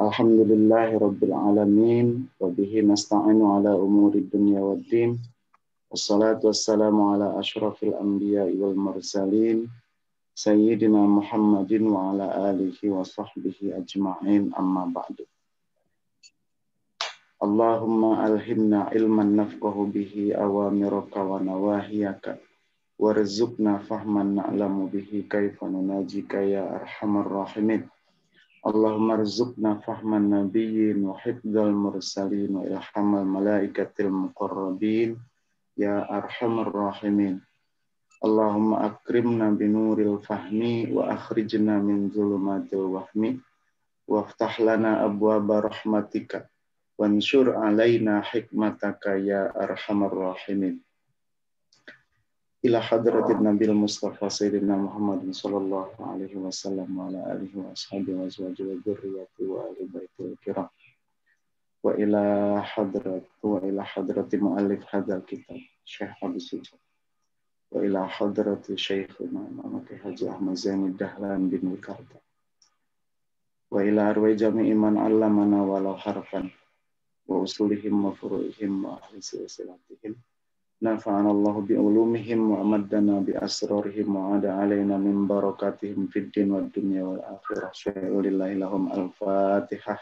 Alhamdulillahi Rabbil Alamin wa bihi nasta'inu ala umuri dunya waddin wassalatu wassalamu ala ashrafil anbiya'i wal mursalin Sayyidina Muhammadin wa ala alihi wa sahbihi ajma'in amma ba'du. Allahumma alhimna ilman nafqahu bihi awamiraka wa nawahiyaka warzuqna fahman na'lamu bihi kaifa nunajika ya arhamar rahimin. Allahumma rzuqna fahman nabiyyin wa hifdzal mursalin wa ilhamal malaikatil muqarrabin ya arhamar rahimin. Allahumma akrimna binuril fahmi wa akhrijna min zulumatil wahmi waftah lana abwaba rahmatika wansyur alaina hikmataka ya arhamar rahimin. Ila hadratin Nabil Mustafa Sayyidina Muhammadin sallallahu alaihi wasallam wa ala alihi wa ashabihi wa azwajihi wa dzurriyyati wa ahli baitil kiram. Wa ila hadrati muallif hadzal kitab Syekh Habib Sujud. Wa ila hadrati Syekhina Muhammad Haji Ahmad Zaini Dahlan bin Wikarta. Wa ila arwai jami'i man 'allamana walau harfan wa usulihim wa furu'ihim wa ahli silsilatihim. Nafa'ana Allah bi ulumihim wa amaddana bi asrarihim wa ada alaina min barakatihim fid din wad dunya wal akhirah. Lillahi lahum al-Fatihah.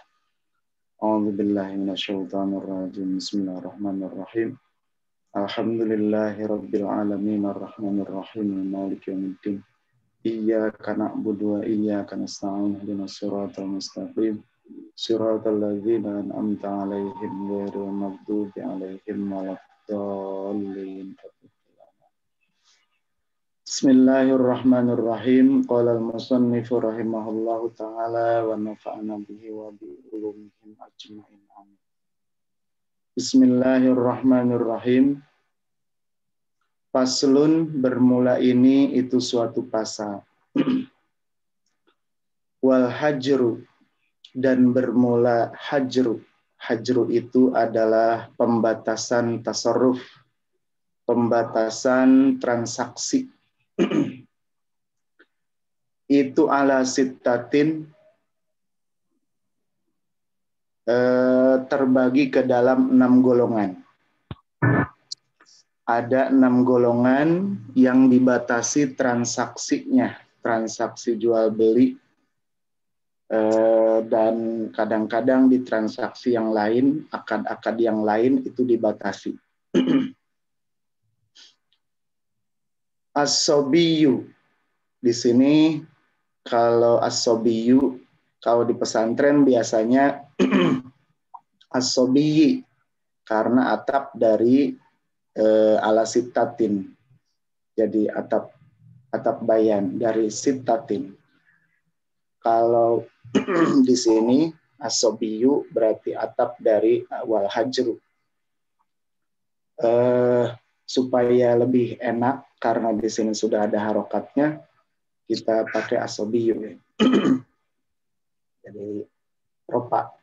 A'udzu billahi minasyaitonir rajim. Bismillahirrahmanirrahim. Alhamdulillahi rabbil alamin arrahmanir rahim maliki yaumiddin. Iyyaka na'budu wa iyyaka nasta'in ihdinas siratal mustaqim. Siratal ladzina an'amta 'alaihim ghairil maghdubi 'alaihim waladdallin. Bismillahirrahmanirrahim. Qala al-musannifu rahimahullahu ta'ala wa nafa'ana bihi wa bi ulumihim ajma'in. Amin. Bismillahirrahmanirrahim. Faslun, bermula ini itu suatu pasal. Wal hajru, dan bermula hajru. Hajru itu adalah pembatasan tasarruf, pembatasan transaksi. Itu ala sittatin, terbagi ke dalam 6 golongan. Ada 6 golongan yang dibatasi transaksinya, transaksi jual beli. Dan kadang-kadang di transaksi yang lain, akad-akad yang lain itu dibatasi. As-sobiyu, di sini kalau as-sobiyu, kalau di pesantren biasanya as-sobiyi, karena atap dari alasitatin, jadi atap bayan dari sitatin. Kalau di sini as-sobiyu berarti atap dari wal hajru. Supaya lebih enak karena di sini sudah ada harokatnya, kita pakai as-sobiyu. Jadi ropa.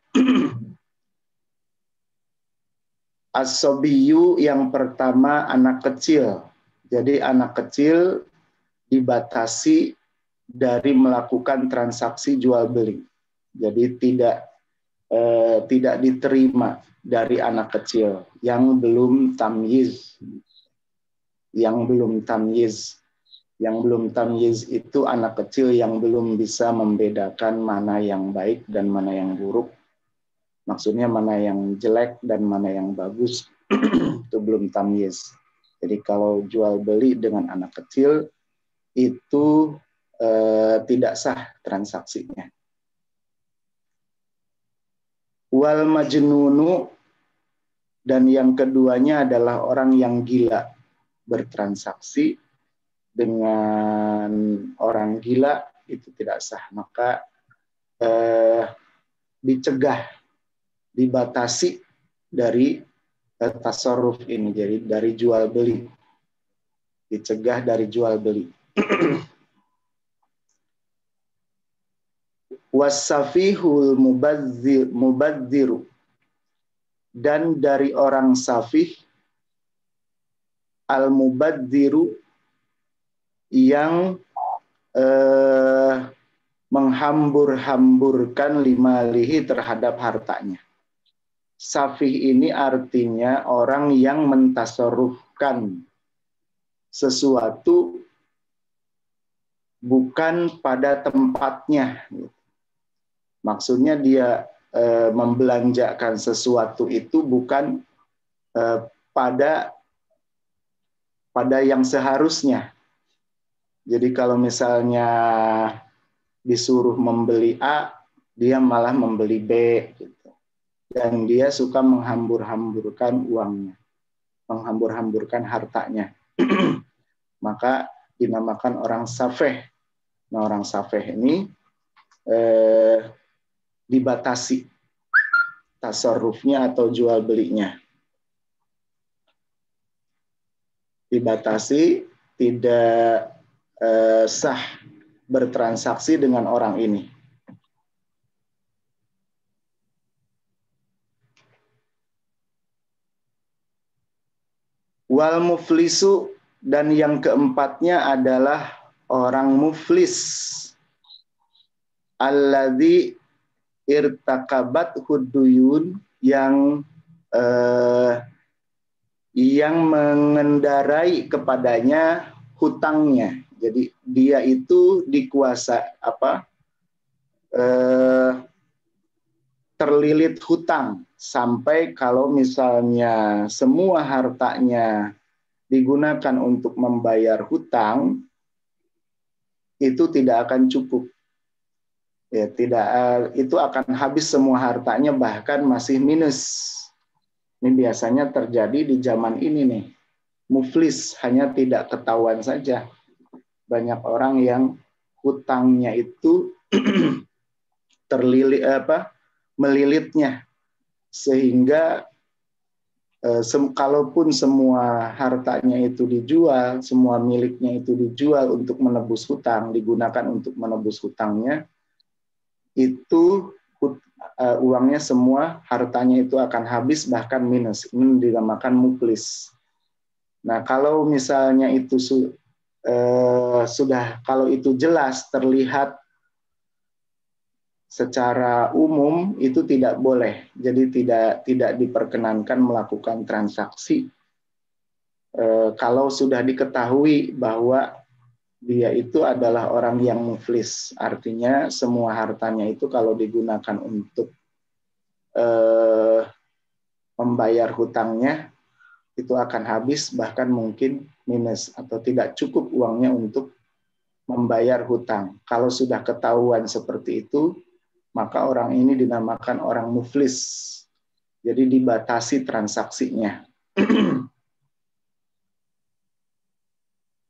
As-sobiyu yang pertama anak kecil. Jadi anak kecil dibatasi dari melakukan transaksi jual beli. Jadi tidak diterima dari anak kecil yang belum tamyiz. Yang belum tamyiz itu anak kecil yang belum bisa membedakan mana yang baik dan mana yang buruk. Maksudnya mana yang jelek dan mana yang bagus. Itu belum tamyiz. Jadi kalau jual beli dengan anak kecil itu tidak sah transaksinya. Wal majnunu, dan yang keduanya adalah orang yang gila. Bertransaksi dengan orang gila itu tidak sah, maka dicegah, dibatasi dari tasarruf ini, jadi dari jual beli, dicegah dari jual beli. Wasafihul mubadziru, dan dari orang safih, al-mubadziru yang menghambur-hamburkan limalihi terhadap hartanya. Safih ini artinya orang yang mentasarrufkan sesuatu bukan pada tempatnya. Maksudnya dia membelanjakan sesuatu itu bukan pada yang seharusnya. Jadi kalau misalnya disuruh membeli A, dia malah membeli B, gitu. Dan dia suka menghambur-hamburkan uangnya, menghambur-hamburkan hartanya. Maka dinamakan orang safeh. Nah, orang safeh ini dibatasi tasarrufnya atau jual belinya. Dibatasi, tidak sah bertransaksi dengan orang ini. Wal muflisu, dan yang keempatnya adalah orang muflis. Alladzi irtakabat huduyun, yang mengendarai kepadanya hutangnya. Jadi dia itu terlilit hutang sampai kalau misalnya semua hartanya digunakan untuk membayar hutang, itu tidak akan cukup. Ya, itu akan habis semua hartanya, bahkan masih minus. Ini biasanya terjadi di zaman ini nih. Muflis, hanya tidak ketahuan saja. Banyak orang yang hutangnya itu melilitnya, sehingga kalaupun semua hartanya itu dijual, semua miliknya itu dijual untuk menebus hutang, digunakan untuk menebus hutangnya, itu uangnya semua, hartanya itu akan habis, bahkan minus. Ini dinamakan muflis. Nah, kalau misalnya itu kalau itu jelas terlihat secara umum, itu tidak boleh. Jadi tidak diperkenankan melakukan transaksi kalau sudah diketahui bahwa dia itu adalah orang yang muflis. Artinya semua hartanya itu kalau digunakan untuk membayar hutangnya, itu akan habis, bahkan mungkin minus, atau tidak cukup uangnya untuk membayar hutang. Kalau sudah ketahuan seperti itu, maka orang ini dinamakan orang muflis. Jadi dibatasi transaksinya.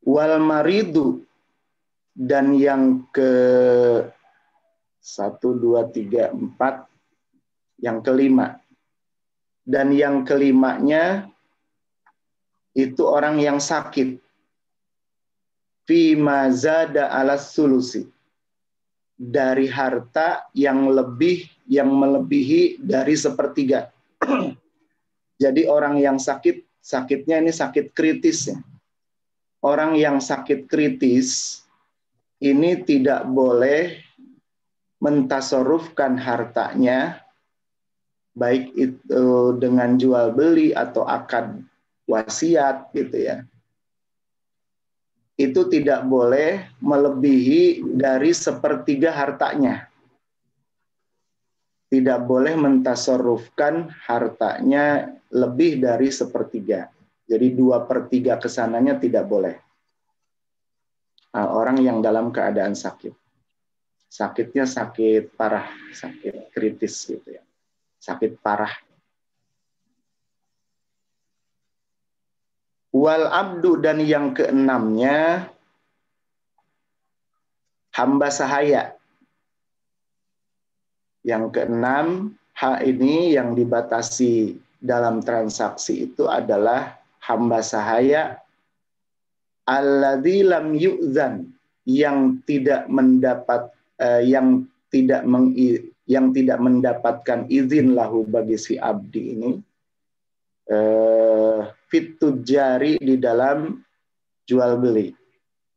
Wal maridu, dan yang ke 1, 2, 3, 4, yang kelima. Dan yang kelimanya itu orang yang sakit. Fi mazada alas sulusi, dari harta yang melebihi dari sepertiga. Jadi orang yang sakitnya ini sakit kritis ya. Orang yang sakit kritis ini tidak boleh mentasarrufkan hartanya, baik itu dengan jual beli atau akad wasiat gitu ya. Itu tidak boleh melebihi dari sepertiga hartanya. Tidak boleh mentasarrufkan hartanya lebih dari sepertiga. Jadi 2/3 kesananya tidak boleh. Nah, orang yang dalam keadaan sakit. Sakitnya sakit parah, sakit kritis gitu ya. Sakit parah. Wal abdu, dan yang keenamnya hamba sahaya. Yang keenam, ini yang dibatasi dalam transaksi itu adalah hamba sahaya alladzi lam yu'zan, yang tidak mendapatkan izin lahu bagi si abdi ini fit tujari, di dalam jual beli.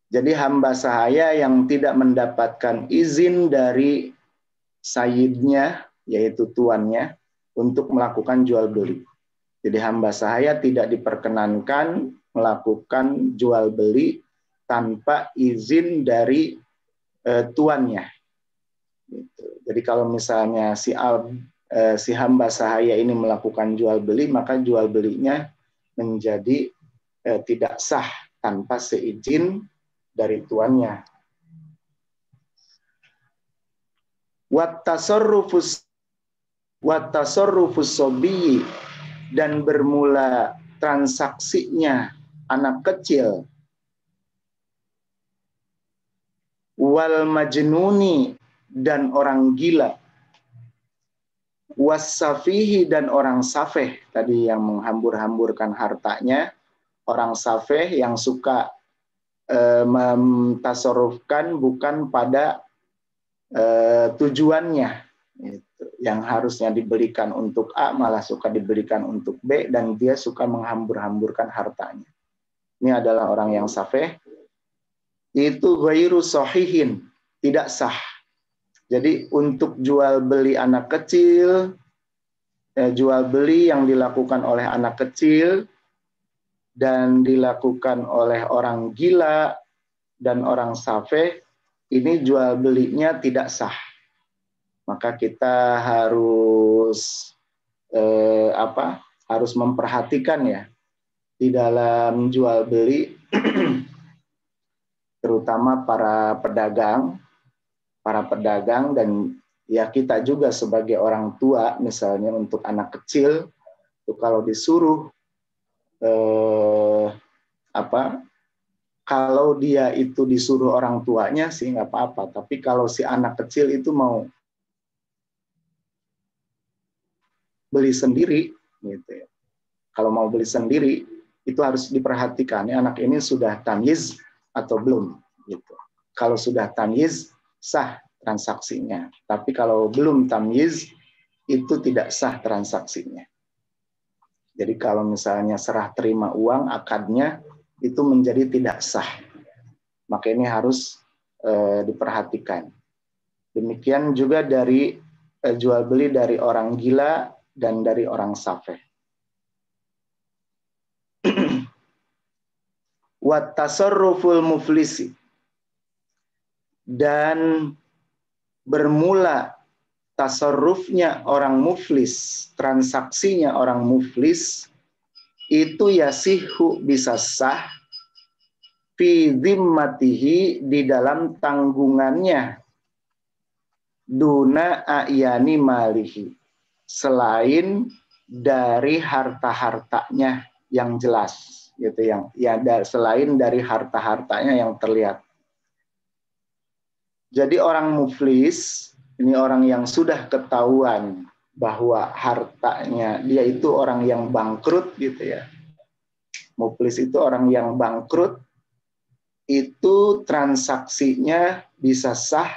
Jadi hamba sahaya yang tidak mendapatkan izin dari sayyidnya, yaitu tuannya, untuk melakukan jual beli. Jadi hamba sahaya tidak diperkenankan melakukan jual beli tanpa izin dari tuannya. Gitu. Jadi kalau misalnya si hamba sahaya ini melakukan jual beli, maka jual belinya menjadi tidak sah tanpa seizin dari tuannya. Wattasarrufus sobiyi, dan bermula transaksinya anak kecil, wal majnuni, dan orang gila, wasafihi, dan orang safeh, tadi yang menghambur-hamburkan hartanya, orang safeh yang suka mentasarrufkan bukan pada tujuannya, yang harusnya diberikan untuk A malah suka diberikan untuk B, dan dia suka menghambur-hamburkan hartanya. Ini adalah orang yang safeh. Itu ghairu sahihin, tidak sah. Jadi untuk jual beli anak kecil, jual beli yang dilakukan oleh anak kecil dan dilakukan oleh orang gila dan orang safeh, ini jual belinya tidak sah. Maka kita harus harus memperhatikan ya di dalam jual beli, terutama para pedagang dan ya kita juga sebagai orang tua, misalnya untuk anak kecil itu kalau disuruh kalau dia itu disuruh orang tuanya sih nggak apa-apa, tapi kalau si anak kecil itu mau beli sendiri, gitu ya. Kalau mau beli sendiri, itu harus diperhatikan. Anak ini sudah tamyiz atau belum, gitu. Kalau sudah tamyiz, sah transaksinya. Tapi kalau belum tamyiz, itu tidak sah transaksinya. Jadi kalau misalnya serah terima uang, akadnya itu menjadi tidak sah. Maka ini harus diperhatikan. Demikian juga dari jual beli dari orang gila dan dari orang safeh. Wattasarruful muflisi, dan bermula tasarrufnya orang muflis, transaksinya orang muflis, itu yasihu, bisa sah, fi dhimmatihi, di dalam tanggungannya, duna a'yani malihi, selain dari harta-hartanya yang jelas, gitu, yang ya selain dari harta-hartanya yang terlihat. Jadi orang muflis ini orang yang sudah ketahuan bahwa hartanya dia itu orang yang bangkrut, gitu ya. Muflis itu orang yang bangkrut, itu transaksinya bisa sah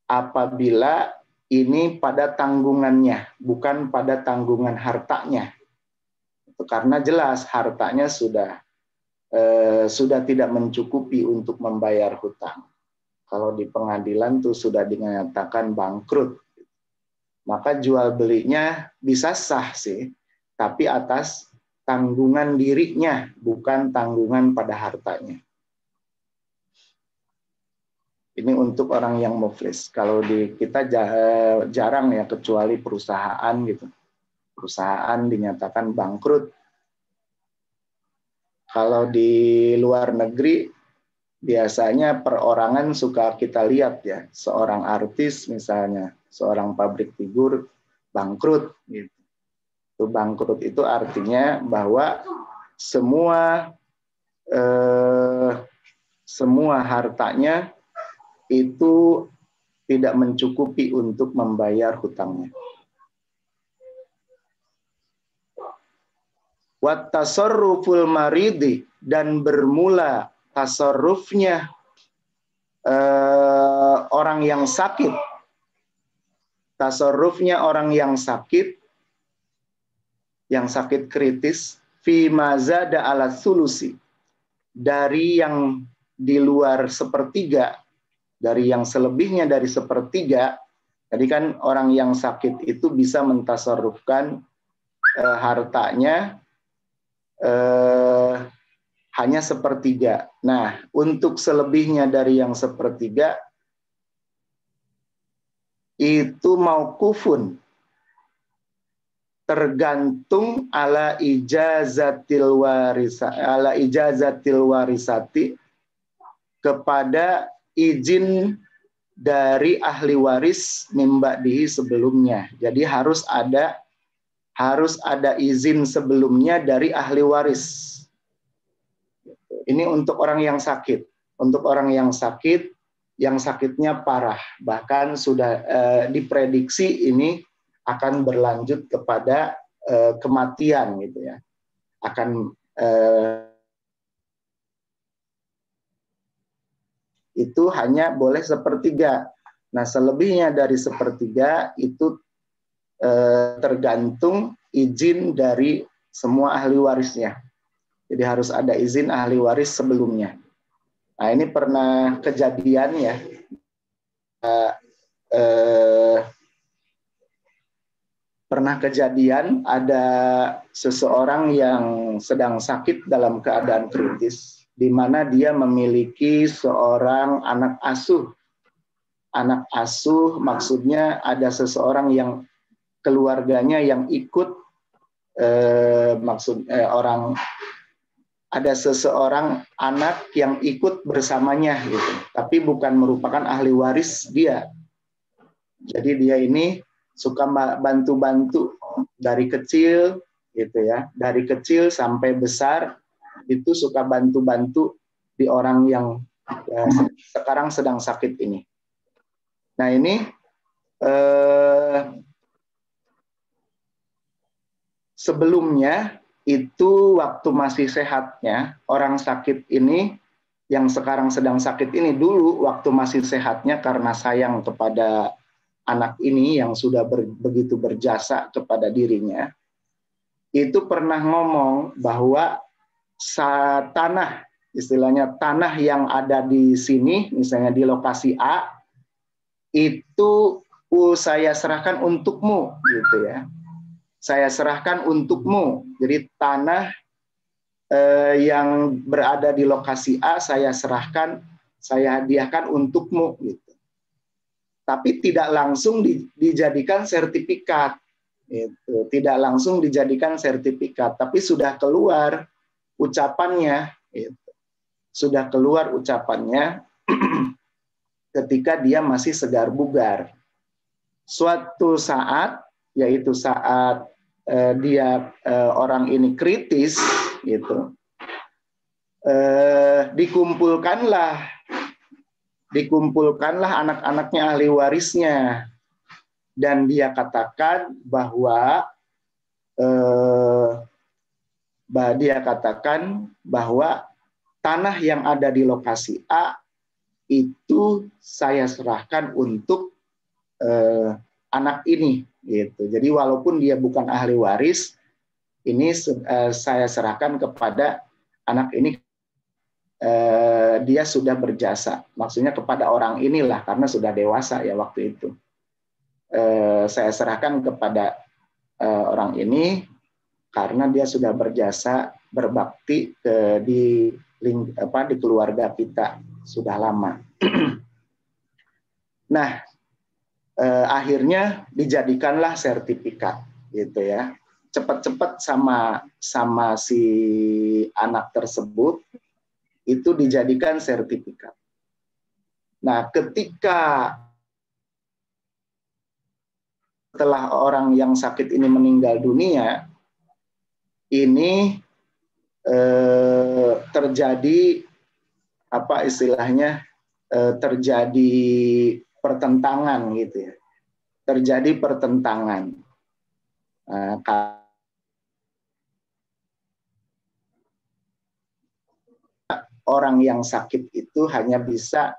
apabila ini pada tanggungannya, bukan pada tanggungan hartanya. Itu karena jelas hartanya sudah tidak mencukupi untuk membayar hutang. Kalau di pengadilan tuh sudah dinyatakan bangkrut, maka jual belinya bisa sah sih, tapi atas tanggungan dirinya, bukan tanggungan pada hartanya. Ini untuk orang yang muflis. Kalau di kita jarang ya, kecuali perusahaan gitu. Perusahaan dinyatakan bangkrut. Kalau di luar negeri biasanya perorangan suka kita lihat ya, seorang artis misalnya, seorang public figure bangkrut gitu. Itu bangkrut itu artinya bahwa semua hartanya itu tidak mencukupi untuk membayar hutangnya. Wat tasarruful maridi, dan bermula tasarrufnya orang yang sakit. Tasarrufnya orang yang sakit kritis, fi mazada ala sulusi, dari yang di luar sepertiga, dari yang selebihnya dari sepertiga, tadi kan orang yang sakit itu bisa mentasarrufkan hartanya hanya sepertiga. Nah, untuk selebihnya dari yang sepertiga itu mauqufun, tergantung ala ijazatil warisati, kepada izin dari ahli waris mimba'dihi sebelumnya. Jadi harus ada izin sebelumnya dari ahli waris. Ini untuk orang yang sakit. Untuk orang yang sakit, yang sakitnya parah, bahkan sudah diprediksi ini akan berlanjut kepada kematian gitu ya. Akan itu hanya boleh sepertiga. Nah, selebihnya dari sepertiga itu tergantung izin dari semua ahli warisnya. Jadi harus ada izin ahli waris sebelumnya. Nah, ini pernah kejadian ya. Pernah kejadian ada seseorang yang sedang sakit dalam keadaan kritis, di mana dia memiliki seorang anak asuh. Anak asuh maksudnya ada seseorang yang keluarganya yang ikut, ada seseorang anak yang ikut bersamanya gitu, tapi bukan merupakan ahli waris dia. Jadi dia ini suka bantu-bantu dari kecil gitu ya, dari kecil sampai besar itu suka bantu-bantu di orang yang sekarang sedang sakit ini. Nah, ini sebelumnya itu waktu masih sehatnya orang sakit ini, yang sekarang sedang sakit ini, dulu waktu masih sehatnya karena sayang kepada anak ini yang sudah begitu berjasa kepada dirinya, itu pernah ngomong bahwa tanah, istilahnya tanah yang ada di sini, misalnya di lokasi A, itu saya serahkan untukmu, gitu ya. Saya serahkan untukmu. Jadi tanah yang berada di lokasi A saya serahkan, saya hadiahkan untukmu, gitu. Tapi tidak langsung dijadikan sertifikat, gitu. Tidak langsung dijadikan sertifikat, tapi sudah keluar ucapannya, gitu. Sudah keluar ucapannya ketika dia masih segar bugar. Suatu saat, yaitu saat dia orang ini kritis, gitu, dikumpulkanlah anak-anaknya ahli warisnya, dan dia katakan bahwa tanah yang ada di lokasi A itu saya serahkan untuk anak ini, gitu. Jadi walaupun dia bukan ahli waris, ini saya serahkan kepada anak ini. Dia sudah berjasa, maksudnya kepada orang inilah, karena sudah dewasa ya waktu itu. Saya serahkan kepada orang ini karena dia sudah berjasa berbakti di keluarga kita sudah lama. Nah, akhirnya dijadikanlah sertifikat, gitu ya. Cepat-cepat sama si anak tersebut itu dijadikan sertifikat. Nah, ketika setelah orang yang sakit ini meninggal dunia, ini terjadi apa istilahnya, terjadi pertentangan, gitu ya. Terjadi pertentangan. Orang yang sakit itu hanya bisa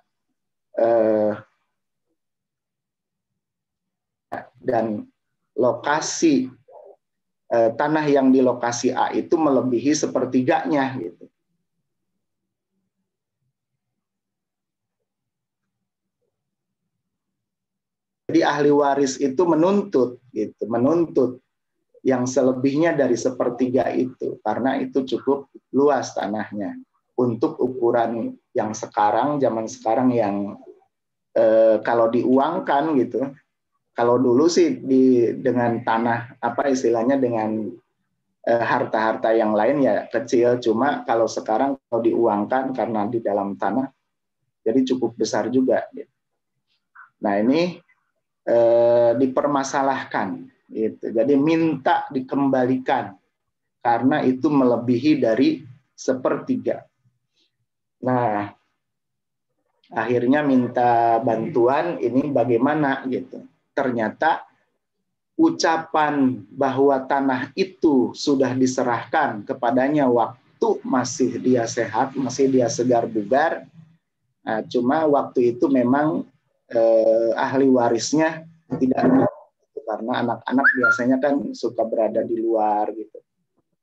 dan lokasi tanah yang di lokasi A itu melebihi sepertiganya, gitu. Jadi ahli waris itu menuntut gitu, menuntut yang selebihnya dari sepertiga itu, karena itu cukup luas tanahnya untuk ukuran yang sekarang, zaman sekarang yang kalau diuangkan gitu. Kalau dulu sih dengan tanah apa istilahnya dengan harta-harta yang lain ya kecil, cuma kalau sekarang kalau diuangkan karena di dalam tanah jadi cukup besar juga. Nah ini dipermasalahkan, gitu. Jadi minta dikembalikan karena itu melebihi dari sepertiga. Nah akhirnya minta bantuan ini bagaimana gitu. Ternyata ucapan bahwa tanah itu sudah diserahkan kepadanya waktu masih dia sehat, masih dia segar bugar. Nah, cuma waktu itu memang ahli warisnya tidak ada, karena anak-anak biasanya kan suka berada di luar gitu.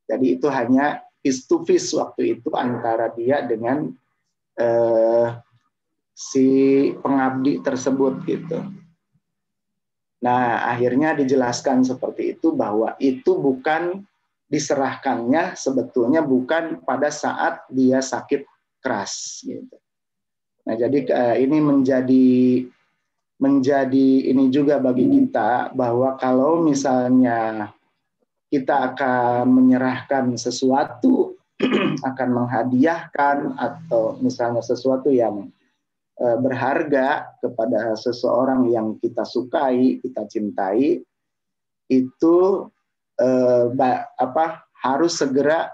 Jadi itu hanya face to face waktu itu antara dia dengan si pengabdi tersebut gitu. Nah, akhirnya dijelaskan seperti itu bahwa itu bukan diserahkannya sebetulnya bukan pada saat dia sakit keras gitu. Nah, jadi ini menjadi ini juga bagi kita bahwa kalau misalnya kita akan menyerahkan sesuatu, akan menghadiahkan atau misalnya sesuatu yang berharga kepada seseorang yang kita sukai, kita cintai, itu harus segera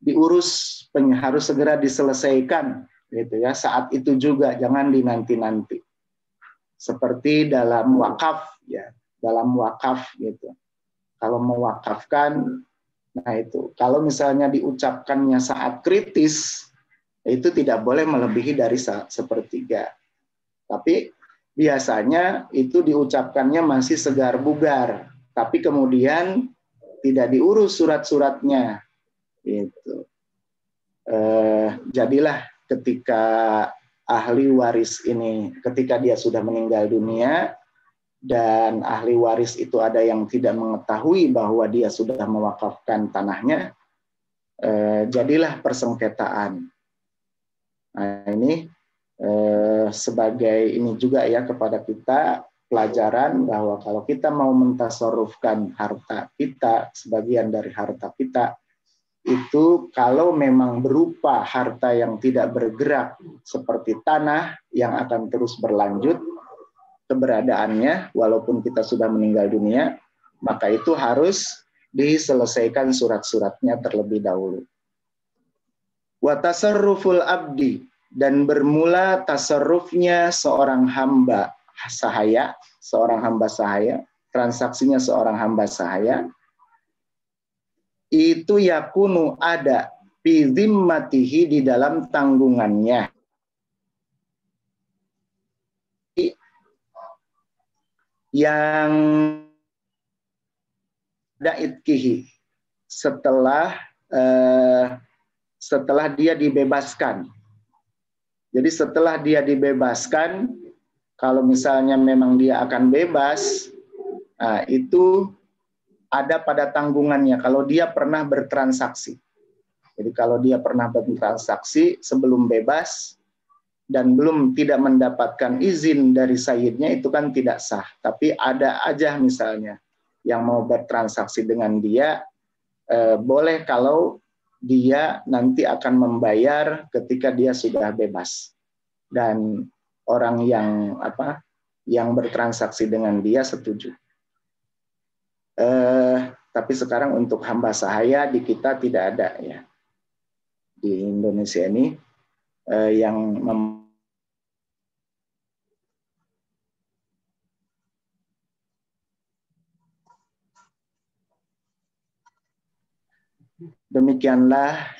diurus, harus segera diselesaikan, gitu ya. Saat itu juga, jangan dinanti-nanti. Seperti dalam wakaf, ya, dalam wakaf gitu. Kalau mewakafkan, nah itu, kalau misalnya diucapkannya saat kritis, itu tidak boleh melebihi dari sepertiga. Tapi biasanya itu diucapkannya masih segar bugar, tapi kemudian tidak diurus surat-suratnya. Gitu. Jadilah ketika ahli waris ini, ketika dia sudah meninggal dunia, dan ahli waris itu ada yang tidak mengetahui bahwa dia sudah mewakafkan tanahnya, jadilah persengketaan. Nah ini sebagai ini juga ya kepada kita pelajaran bahwa kalau kita mau mentasarrufkan harta kita, sebagian dari harta kita, itu kalau memang berupa harta yang tidak bergerak seperti tanah yang akan terus berlanjut keberadaannya walaupun kita sudah meninggal dunia, maka itu harus diselesaikan surat-suratnya terlebih dahulu. Wa tasarruful abdi, dan bermula tasarrufnya seorang hamba sahaya, transaksinya seorang hamba sahaya, itu yakunu ada fi zimmatihi, di dalam tanggungannya. Yang daitkihi, setelah dia dibebaskan. Jadi setelah dia dibebaskan, kalau misalnya memang dia akan bebas, nah, itu ada pada tanggungannya kalau dia pernah bertransaksi. Jadi kalau dia pernah bertransaksi sebelum bebas dan tidak mendapatkan izin dari sayyidnya, itu kan tidak sah. Tapi ada aja misalnya yang mau bertransaksi dengan dia, boleh kalau dia nanti akan membayar ketika dia sudah bebas dan orang yang bertransaksi dengan dia setuju. Tapi sekarang untuk hamba sahaya di kita tidak ada ya, di Indonesia ini yang demikianlah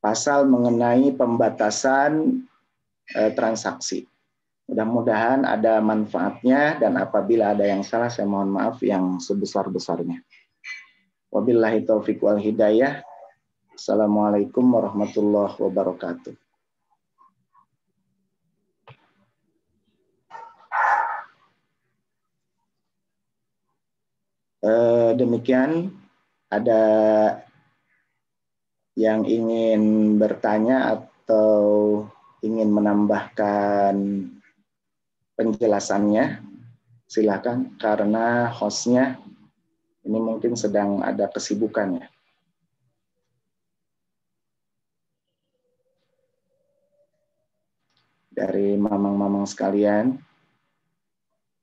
pasal mengenai pembatasan transaksi. Mudah-mudahan ada manfaatnya, dan apabila ada yang salah saya mohon maaf yang sebesar-besarnya. Wabillahi taufiq wal hidayah. Assalamualaikum warahmatullahi wabarakatuh. Demikian, ada yang ingin bertanya atau ingin menambahkan penjelasannya, silakan, karena hostnya ini mungkin sedang ada kesibukan ya. Dari mamang-mamang sekalian,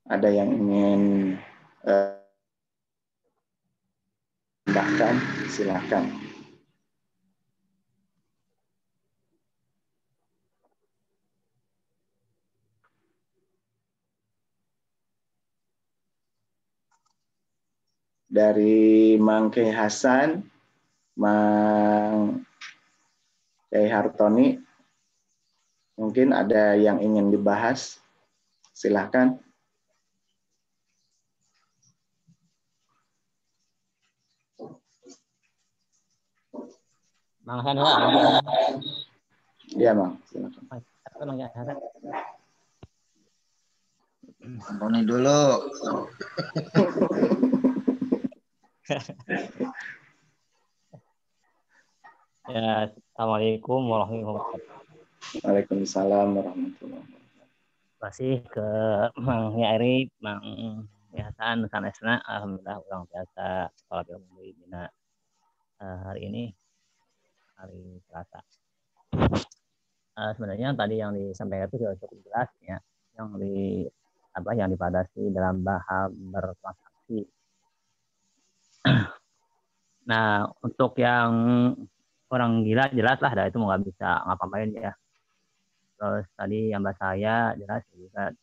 ada yang ingin tambahkan, silakan. Dari Mang Kiai Hasan, Mang Kiai Hartoni, mungkin ada yang ingin dibahas, silahkan. Mang Hasan ada. Iya, Mang, silakan. Mang Hasan. Antoni dulu. Ya, assalamualaikum warahmatullahi wabarakatuh. Waalaikumsalam warahmatullahi wabarakatuh. Masih ke Mang Yari, Mang Hasan, Sanesna, alhamdulillah orang biasa sholat ilmu bina hari ini hari Selasa. Sebenarnya tadi yang disampaikan itu sudah cukup jelas ya, yang dipadasi dalam bahasa bertransaksi. Nah, untuk yang orang gila jelas lah, itu nggak bisa ngapa-ngapain ya. Terus tadi yang bahasa saya jelas juga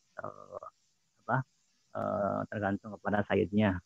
tergantung kepada sayyidnya.